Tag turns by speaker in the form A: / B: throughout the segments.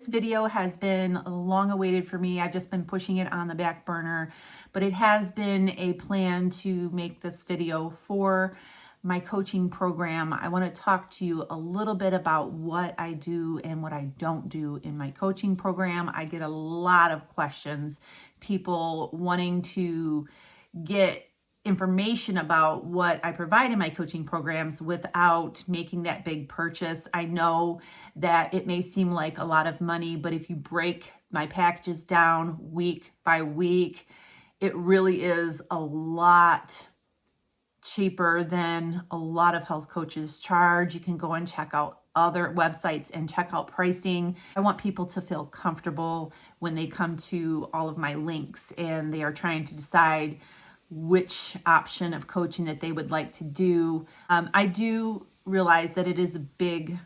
A: This video has been long awaited for me. I've just been pushing it on the back burner, but it has been a plan to make this video for my coaching program. I want to talk to you a little bit about what I do and what I don't do in my coaching program. I get a lot of questions, people wanting to get information about what I provide in my coaching programs without making that big purchase. I know that it may seem like a lot of money, but if you break my packages down week by week, it really is a lot cheaper than a lot of health coaches charge. You can go and check out other websites and check out pricing. I want people to feel comfortable when they come to all of my links and they are trying to decide which option of coaching that they would like to do. I do realize that it is a big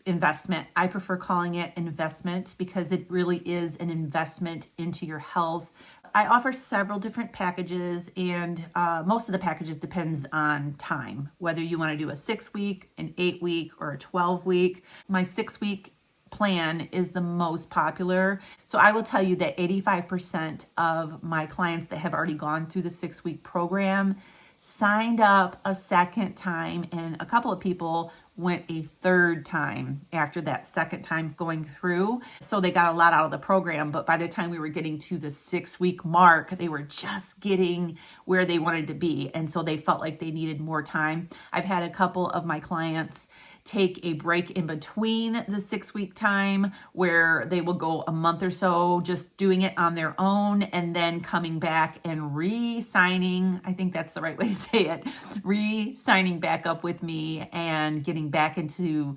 A: investment. I prefer calling it investment because it really is an investment into your health. I offer several different packages, and most of the packages depends on time, whether you want to do a 6-week, an 8-week, or a 12-week. My 6-week plan is the most popular. So I will tell you that 85% of my clients that have already gone through the 6-week program signed up a second time, and a couple of people went a third time after that second time going through. So they got a lot out of the program, but by the time we were getting to the 6-week mark, they were just getting where they wanted to be. And so they felt like they needed more time. I've had a couple of my clients take a break in between the 6-week time where they will go a month or so just doing it on their own and then coming back and re-signing, I think that's the right way to say it, re-signing back up with me and getting back into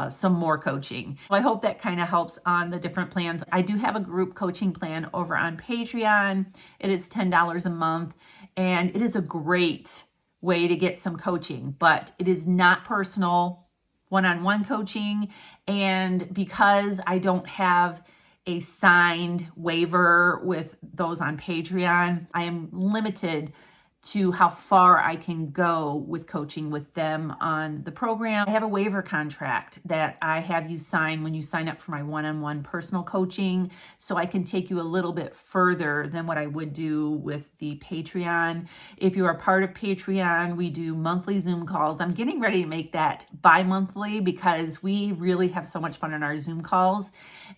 A: some more coaching. So I hope that kind of helps on the different plans. I do have a group coaching plan over on Patreon. It is $10 a month, and it is a great way to get some coaching, but it is not personal one-on-one coaching. And because I don't have a signed waiver with those on Patreon, I am limited to how far I can go with coaching with them on the program. I have a waiver contract that I have you sign when you sign up for my one-on-one personal coaching, so I can take you a little bit further than what I would do with the Patreon. If you are part of Patreon, we do monthly Zoom calls. I'm getting ready to make that bi-monthly because we really have so much fun in our Zoom calls,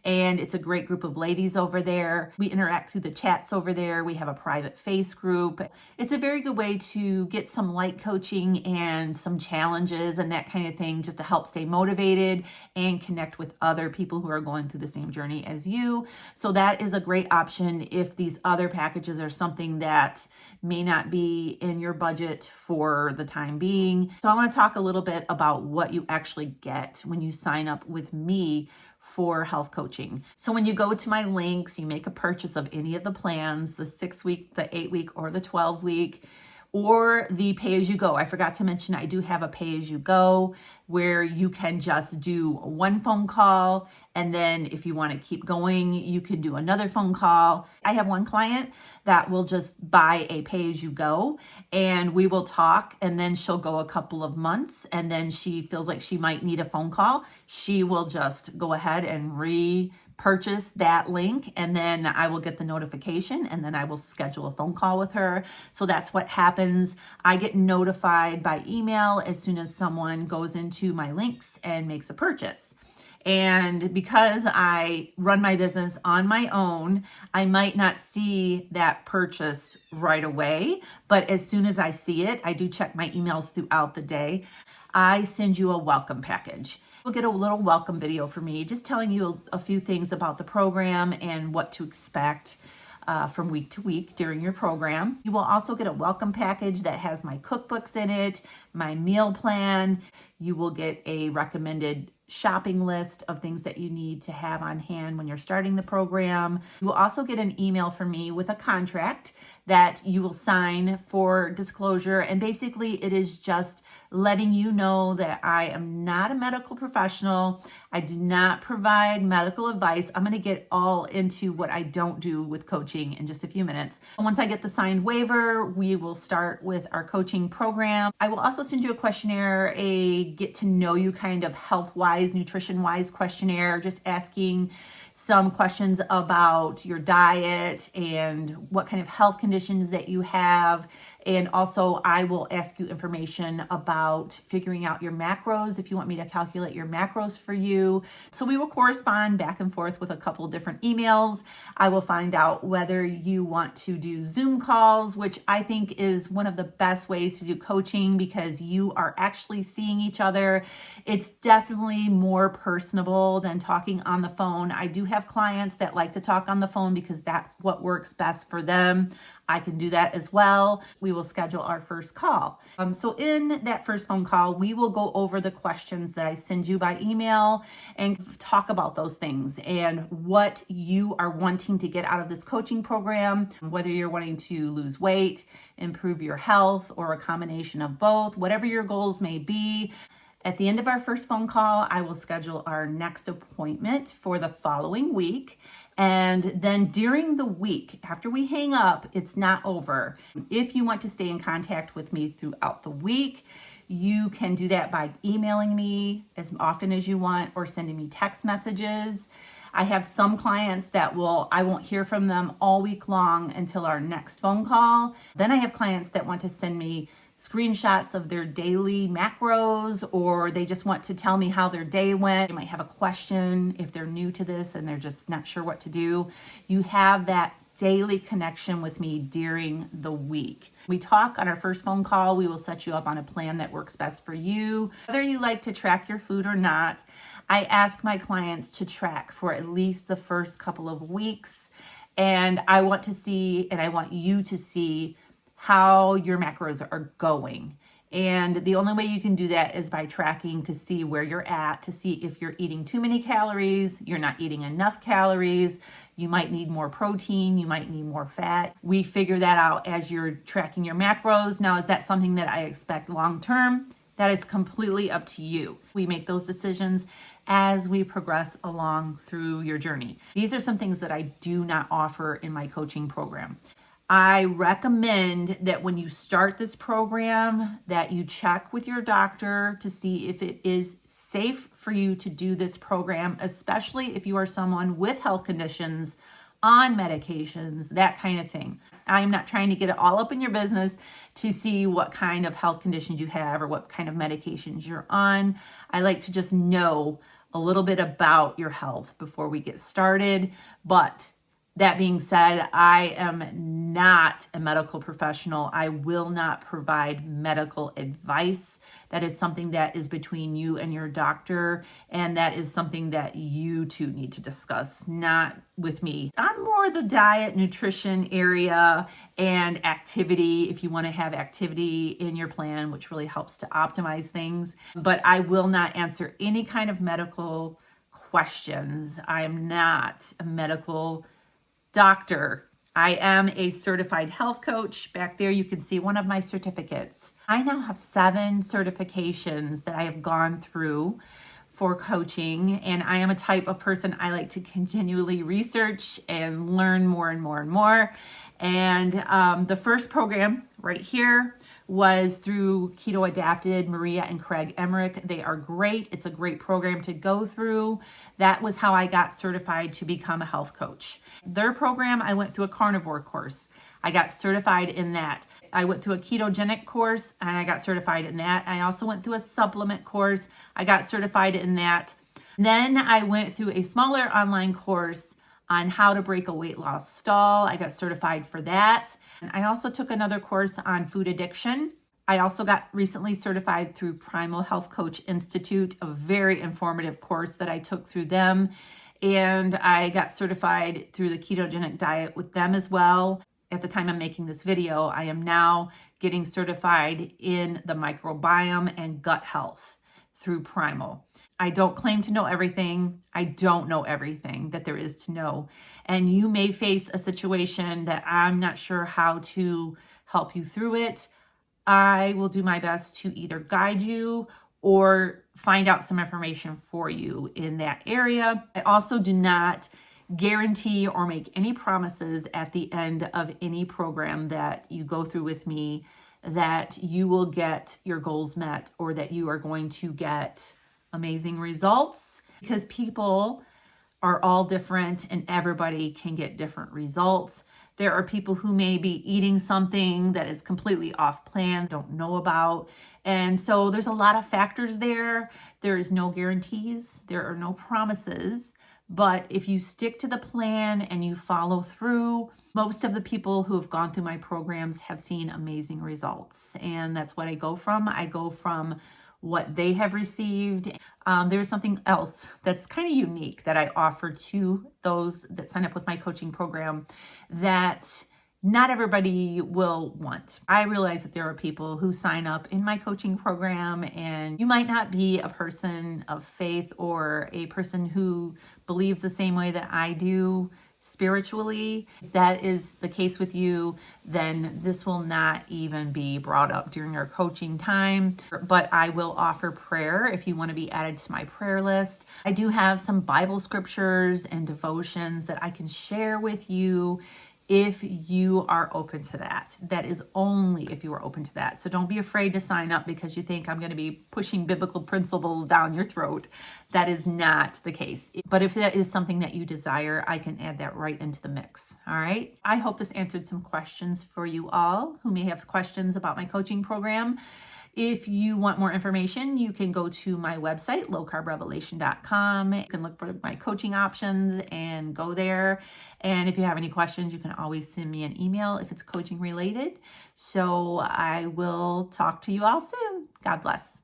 A: and it's a great group of ladies over there. We interact through the chats over there. We have a private face group. It's a very good way to get some light coaching and some challenges and that kind of thing, just to help stay motivated and connect with other people who are going through the same journey as you. So that is a great option if these other packages are something that may not be in your budget for the time being. So I want to talk a little bit about what you actually get when you sign up with me for health coaching. So when you go to my links, you make a purchase of any of the plans, the 6-week, the 8-week, or the 12-week, or the pay-as-you-go. I forgot to mention I do have a pay-as-you-go where you can just do one phone call, and then if you want to keep going, you can do another phone call. I have one client that will just buy a pay-as-you-go, and we will talk, and then she'll go a couple of months, and then she feels like she might need a phone call. She will just go ahead and purchase that link, and then I will get the notification, and then I will schedule a phone call with her. So that's what happens. I get notified by email as soon as someone goes into my links and makes a purchase. And because I run my business on my own, I might not see that purchase right away, but as soon as I see it, I do check my emails throughout the day. I send you a welcome package. You'll get a little welcome video from me, just telling you a few things about the program and what to expect from week to week during your program. You will also get a welcome package that has my cookbooks in it, my meal plan. You will get a recommended shopping list of things that you need to have on hand when you're starting the program. You will also get an email from me with a contract that you will sign for disclosure. And basically it is just letting you know that I am not a medical professional. I do not provide medical advice. I'm going to get all into what I don't do with coaching in just a few minutes. Once I get the signed waiver, we will start with our coaching program. I will also send you a questionnaire, a get to know you kind of health-wise, nutrition-wise questionnaire, just asking some questions about your diet and what kind of health conditions that you have. And also I will ask you information about figuring out your macros if you want me to calculate your macros for you. So we will correspond back and forth with a couple different emails. I will find out whether you want to do Zoom calls, which I think is one of the best ways to do coaching because you are actually seeing each other. It's definitely more personable than talking on the phone. I do have clients that like to talk on the phone because that's what works best for them. I can do that as well. We will schedule our first call. So in that first phone call, we will go over the questions that I send you by email and talk about those things and what you are wanting to get out of this coaching program, whether you're wanting to lose weight, improve your health, or a combination of both, whatever your goals may be. At the end of our first phone call, I will schedule our next appointment for the following week. And then during the week, after we hang up, it's not over. If you want to stay in contact with me throughout the week, you can do that by emailing me as often as you want or sending me text messages. I have some clients that I won't hear from them all week long until our next phone call. Then I have clients that want to send me screenshots of their daily macros, or they just want to tell me how their day went. They might have a question if they're new to this and they're just not sure what to do. You have that daily connection with me during the week. We talk on our first phone call. We will set you up on a plan that works best for you. Whether you like to track your food or not, I ask my clients to track for at least the first couple of weeks. And I want to see, and I want you to see how your macros are going. And the only way you can do that is by tracking to see where you're at, to see if you're eating too many calories, you're not eating enough calories, you might need more protein, you might need more fat. We figure that out as you're tracking your macros. Now, is that something that I expect long term? That is completely up to you. We make those decisions as we progress along through your journey. These are some things that I do not offer in my coaching program. I recommend that when you start this program that you check with your doctor to see if it is safe for you to do this program, especially if you are someone with health conditions, on medications, that kind of thing. I'm not trying to get it all up in your business to see what kind of health conditions you have or what kind of medications you're on. I like to just know a little bit about your health before we get started. But that being said, I am not a medical professional. I will not provide medical advice. That is something that is between you and your doctor, and that is something that you two need to discuss, not with me. I'm more the diet, nutrition area and activity, if you want to have activity in your plan, which really helps to optimize things. But I will not answer any kind of medical questions. I am not a medical doctor. I am a certified health coach. Back there, you can see one of my certificates. I now have 7 certifications that I have gone through for coaching, and I am a type of person, I like to continually research and learn more and more and more. And the first program right here was through Keto Adapted, Maria and Craig Emmerich. They are great. It's a great program to go through. That was how I got certified to become a health coach. Their program, I went through a carnivore course. I got certified in that. I went through a ketogenic course and I got certified in that. I also went through a supplement course. I got certified in that. Then I went through a smaller online course on how to break a weight loss stall. I got certified for that. And I also took another course on food addiction. I also got recently certified through Primal Health Coach Institute, a very informative course that I took through them. And I got certified through the ketogenic diet with them as well. At the time I'm making this video, I am now getting certified in the microbiome and gut health through Primal. I don't claim to know everything. I don't know everything that there is to know. And you may face a situation that I'm not sure how to help you through it. I will do my best to either guide you or find out some information for you in that area. I also do not guarantee or make any promises at the end of any program that you go through with me that you will get your goals met or that you are going to get amazing results, because people are all different and everybody can get different results. There are people who may be eating something that is completely off plan, don't know about. And so there's a lot of factors there. There is no guarantees, there are no promises. But if you stick to the plan and you follow through, most of the people who have gone through my programs have seen amazing results. And that's what I go from. I go from what they have received. There's something else that's kind of unique that I offer to those that sign up with my coaching program that not everybody will want. I realize that there are people who sign up in my coaching program and you might not be a person of faith or a person who believes the same way that I do spiritually. If that is the case with you, then this will not even be brought up during our coaching time. But I will offer prayer if you want to be added to my prayer list. I do have some Bible scriptures and devotions that I can share with you if you are open to that. That is only if you are open to that. So don't be afraid to sign up because you think I'm going to be pushing biblical principles down your throat. That is not the case. But if that is something that you desire, I can add that right into the mix. All right. I hope this answered some questions for you all who may have questions about my coaching program. If you want more information, you can go to my website, lowcarbrevelation.com. You can look for my coaching options and go there. And if you have any questions, you can always send me an email if it's coaching related. So I will talk to you all soon. God bless.